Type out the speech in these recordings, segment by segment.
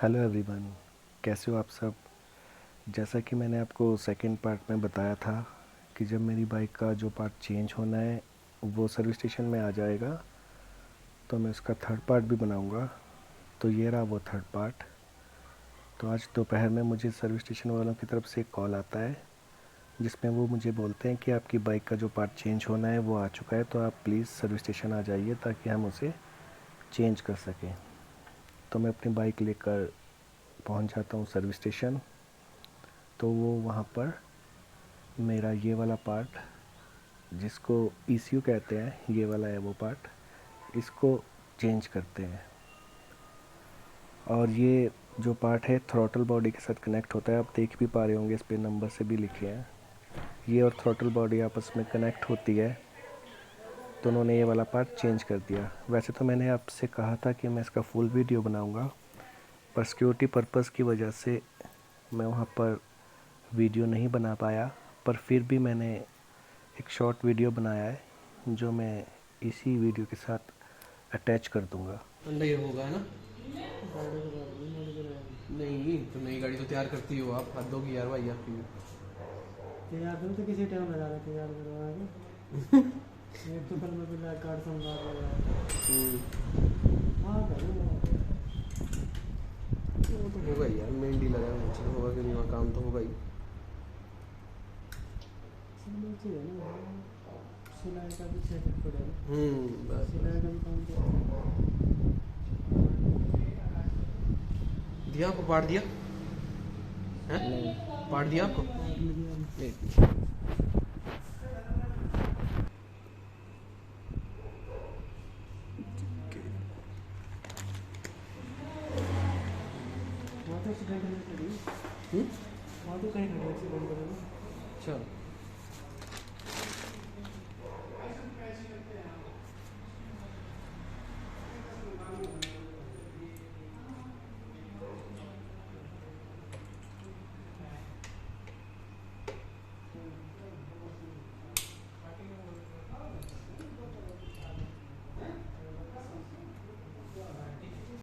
Hello everyone, कैसे हो आप सब। जैसा कि मैंने आपको सेकंड पार्ट में बताया था कि जब मेरी बाइक का जो पार्ट चेंज होना है वो सर्विस स्टेशन में आ जाएगा तो मैं उसका थर्ड पार्ट भी बनाऊंगा। तो ये रहा वो थर्ड पार्ट। तो आज दोपहर में मुझे सर्विस स्टेशन वालों की तरफ से एक कॉल आता है जिसमें वो मुझे बोलते हैं कि आपकी बाइक का जो पार्ट चेंज होना है वो आ चुका है, तो आप प्लीज़ सर्विस स्टेशन आ जाइए ताकि हम उसे चेंज कर सकें। तो मैं अपनी बाइक लेकर पहुंच जाता हूं सर्विस स्टेशन। तो वो वहाँ पर मेरा ये वाला पार्ट, जिसको ECU कहते हैं, ये वाला है वो पार्ट, इसको चेंज करते हैं। और ये जो पार्ट है थ्रॉटल बॉडी के साथ कनेक्ट होता है। आप देख भी पा रहे होंगे, इस पे नंबर से भी लिखे हैं। ये और थ्रॉटल बॉडी आपस में कनेक्ट होती है, तो उन्होंने ये वाला पार्ट चेंज कर दिया। वैसे तो मैंने आपसे कहा था कि मैं इसका फुल वीडियो बनाऊंगा, पर सिक्योरिटी पर्पस की वजह से मैं वहाँ पर वीडियो नहीं बना पाया। पर फिर भी मैंने एक शॉर्ट वीडियो बनाया है जो मैं इसी वीडियो के साथ अटैच कर दूंगा। अंडा ये होगा है ना। नहीं तो नई गाड़ी तो तैयार करती हो आप, हद होगी यार भाई आपकी। तैयार तुम तो किसी टाइम लगा रहे तैयार करवाएंगे। एक तो कल मैं बिल्ला कार्ड समझा रहा हाँ करूँगा। वो तो होगा ही यार, मेन डीलर है, चलो होगा कि नहीं वहाँ काम तो होगा ही। है ना, सिलाई का भी सेटअप पड़ेगा। बस सिलाई का भी काम किया दिया आपको, पार्ट दिया है, पार्ट दिया आपको। एक वहाँ तो एक्सीडेंट नहीं करी। वहाँ तो कहीं नहीं एक्सीडेंट करेगा। अच्छा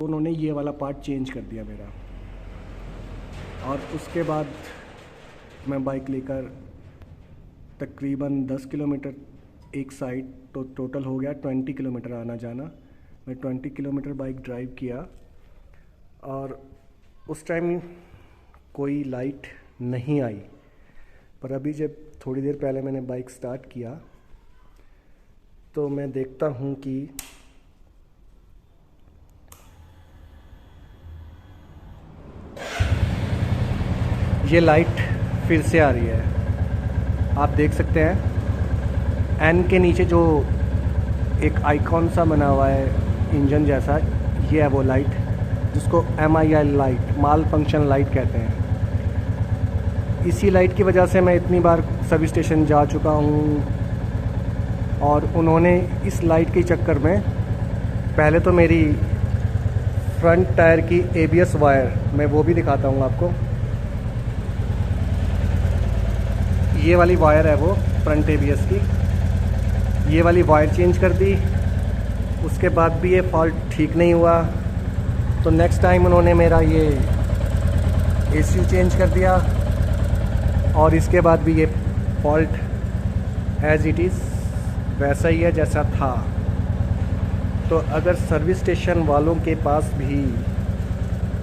उन्होंने ये वाला पार्ट चेंज कर दिया मेरा। और उसके बाद मैं बाइक लेकर तकरीबन 10 किलोमीटर एक साइड, तो टोटल हो गया 20 किलोमीटर आना जाना। मैं 20 किलोमीटर बाइक ड्राइव किया और उस टाइम कोई लाइट नहीं आई। पर अभी जब थोड़ी देर पहले मैंने बाइक स्टार्ट किया तो मैं देखता हूँ कि ये लाइट फिर से आ रही है। आप देख सकते हैं एन के नीचे जो एक आइकॉन सा बना हुआ है इंजन जैसा, ये है वो लाइट जिसको MIL लाइट, माल फंक्शन लाइट कहते हैं। इसी लाइट की वजह से मैं इतनी बार सर्विस स्टेशन जा चुका हूँ। और उन्होंने इस लाइट के चक्कर में पहले तो मेरी फ्रंट टायर की ABS वायर, मैं वो भी दिखाता हूँ आपको। ये वाली वायर है वो फ्रंट ABS की, ये वाली वायर चेंज कर दी। उसके बाद भी ये फॉल्ट ठीक नहीं हुआ, तो नेक्स्ट टाइम उन्होंने मेरा ये ECU चेंज कर दिया। और इसके बाद भी ये फॉल्ट एज इट इज़ वैसा ही है जैसा था। तो अगर सर्विस स्टेशन वालों के पास भी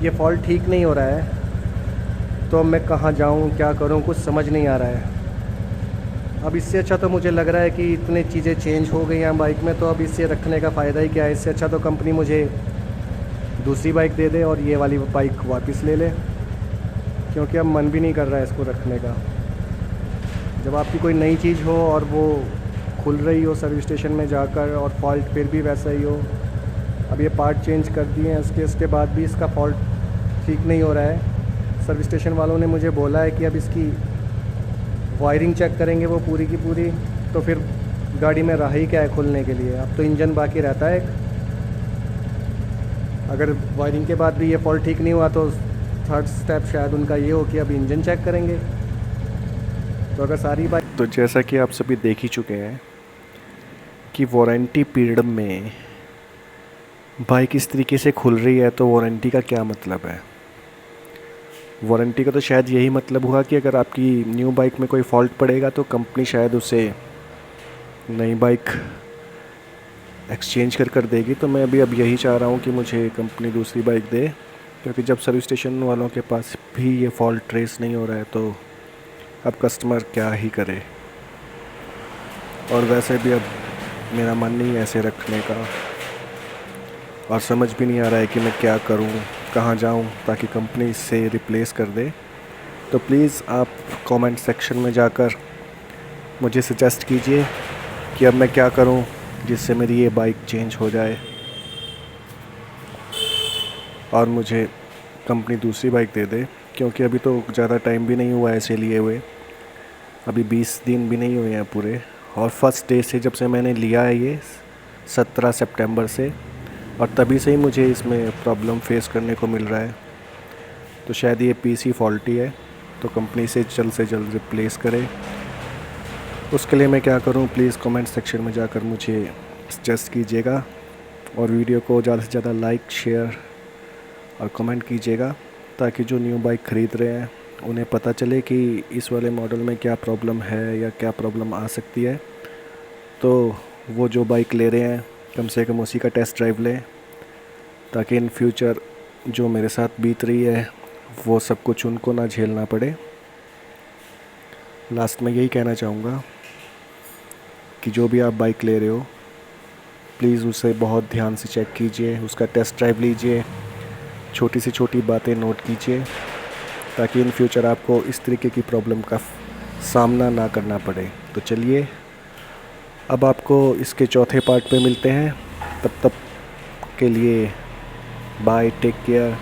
ये फॉल्ट ठीक नहीं हो रहा है तो मैं कहाँ जाऊँ, क्या करूँ, कुछ समझ नहीं आ रहा है। अब इससे अच्छा तो मुझे लग रहा है कि इतनी चीज़ें चेंज हो गई हैं बाइक में, तो अब इसे रखने का फ़ायदा ही क्या है। इससे अच्छा तो कंपनी मुझे दूसरी बाइक दे दे और ये वाली बाइक वापस ले ले, क्योंकि अब मन भी नहीं कर रहा है इसको रखने का। जब आपकी कोई नई चीज़ हो और वो खुल रही हो सर्विस स्टेशन में जाकर और फॉल्ट फिर भी वैसा ही हो। अब ये पार्ट चेंज कर दिए हैं, इसके बाद भी इसका फॉल्ट ठीक नहीं हो रहा है। सर्विस स्टेशन वालों ने मुझे बोला है कि अब इसकी वायरिंग चेक करेंगे वो पूरी की पूरी, तो फिर गाड़ी में रहा ही क्या है खुलने के लिए। अब तो इंजन बाकी रहता है। अगर वायरिंग के बाद भी ये फॉल्ट ठीक नहीं हुआ तो थर्ड स्टेप शायद उनका ये हो कि अब इंजन चेक करेंगे। तो अगर सारी बाइक, तो जैसा कि आप सभी देख ही चुके हैं कि वारंटी पीरियड में बाइक इस तरीके से खुल रही है, तो वारंटी का क्या मतलब है। वारंटी का तो शायद यही मतलब हुआ कि अगर आपकी न्यू बाइक में कोई फॉल्ट पड़ेगा तो कंपनी शायद उसे नई बाइक एक्सचेंज कर देगी। तो मैं अभी अब यही चाह रहा हूँ कि मुझे कंपनी दूसरी बाइक दे, क्योंकि जब सर्विस स्टेशन वालों के पास भी ये फॉल्ट ट्रेस नहीं हो रहा है तो अब कस्टमर क्या ही करे। और वैसे भी अब मेरा मन नहीं है ऐसे रखने का, और समझ भी नहीं आ रहा है कि मैं क्या करूं, कहां जाऊं ताकि कंपनी इससे रिप्लेस कर दे। तो प्लीज़ आप कमेंट सेक्शन में जाकर मुझे सजेस्ट कीजिए कि अब मैं क्या करूं जिससे मेरी ये बाइक चेंज हो जाए और मुझे कंपनी दूसरी बाइक दे दे, क्योंकि अभी तो ज़्यादा टाइम भी नहीं हुआ है इसे लिए हुए, अभी 20 दिन भी नहीं हुए हैं पूरे। और फर्स्ट डे से जब से मैंने लिया है ये 17 सितंबर से, और तभी से ही मुझे इसमें प्रॉब्लम फेस करने को मिल रहा है। तो शायद ये पीसी फॉल्टी है, तो कंपनी से जल्द रिप्लेस करे। उसके लिए मैं क्या करूं, प्लीज़ कमेंट सेक्शन में जाकर मुझे सजेस्ट कीजिएगा, और वीडियो को ज़्यादा से ज़्यादा लाइक, शेयर और कमेंट कीजिएगा, ताकि जो न्यू बाइक ख़रीद रहे हैं उन्हें पता चले कि इस वाले मॉडल में क्या प्रॉब्लम है या क्या प्रॉब्लम आ सकती है। तो वो जो बाइक ले रहे हैं कम से कम उसी का टेस्ट ड्राइव लें, ताकि इन फ्यूचर जो मेरे साथ बीत रही है वो सब कुछ उनको ना झेलना पड़े। लास्ट में यही कहना चाहूँगा कि जो भी आप बाइक ले रहे हो प्लीज़ उसे बहुत ध्यान से चेक कीजिए, उसका टेस्ट ड्राइव लीजिए, छोटी से छोटी बातें नोट कीजिए, ताकि इन फ्यूचर आपको इस तरीके की प्रॉब्लम का सामना ना करना पड़े। तो चलिए अब आपको इसके चौथे पार्ट पे मिलते हैं, तब तक के लिए बाय, टेक केयर।